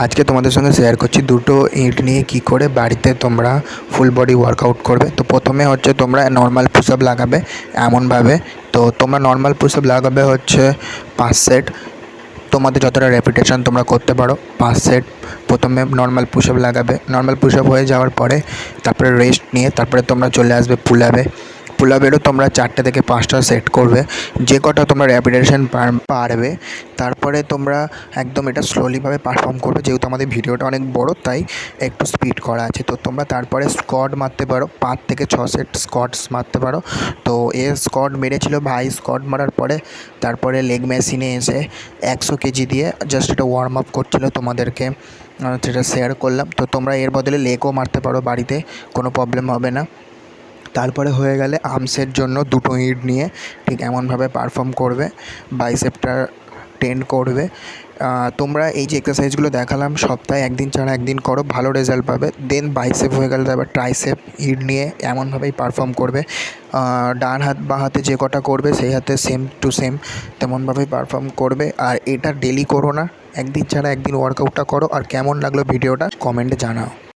আজকে তোমাদের সঙ্গে শেয়ার করছি দুটো ইট নিয়ে কি করে বাড়িতে তোমরা ফুল বডি ওয়ার্কআউট করবে। তো প্রথমে হচ্ছে তোমরা নর্মাল পুশ আপ লাগাবে এমনভাবে। তো তোমরা নর্মাল পুশ আপ লাগাবে হচ্ছে 5 সেট। তোমাদের যতটা রেপিটেশন তোমরা করতে পারো 5 সেট প্রথমে নর্মাল পুশ আপ লাগাবে। নর্মাল পুশ আপ হয়ে যাওয়ার পরে তারপরে রেস্ট নিয়ে তারপরে তোমরা চলে আসবে পুল আপে। পুল আপেরও তোমরা 4টে থেকে 5টা সেট করবে, যে কটা তোমরা রেপিটেশন পারবে। তারপরে তোমরা একদম এটা স্লোলিভাবে পারফর্ম করবে, যেহেতু আমাদের ভিডিওটা অনেক বড় তাই একটু স্পিড করা আছে। তো তোমরা তারপরে স্কোয়াট মারতে পারো, 5 থেকে 6 সেট স্কোয়াটস মারতে পারো। তো স্কোয়াট মেরেছিল ভাই, স্কোয়াট মারার পরে তারপরে লেগ মেশিনে এসে 100 কেজি দিয়ে জাস্ট এটা ওয়ার্ম আপ করছিল, তোমাদেরকে যেটা শেয়ার করলাম। তো তোমরা এর বদলে লেগও মারতে পারো বাড়িতে, কোনো প্রবলেম হবে না। তারপরে হয়ে গেলে আর্মসের জন্য দুটো ইট নিয়ে ঠিক এমনভাবে পারফর্ম করবে, বাইসেপটা টেন্ড করবে। তোমরা এই যে এক্সারসাইজগুলো দেখালাম সপ্তাহে একদিন ছাড়া একদিন করো, ভালো রেজাল্ট পাবে। দেন বাইসেপ হয়ে গেলে তারপর ট্রাইসেপ ইট নিয়ে এমনভাবেই পারফর্ম করবে। ডান হাত বা হাতে যে কটা করবে সেই হাতে সেম টু সেম তেমনভাবেই পারফর্ম করবে। আর এটা ডেলি করো না, একদিন ছাড়া একদিন ওয়ার্কআউটটা করো। আর কেমন লাগলো ভিডিওটা কমেন্টে জানাও।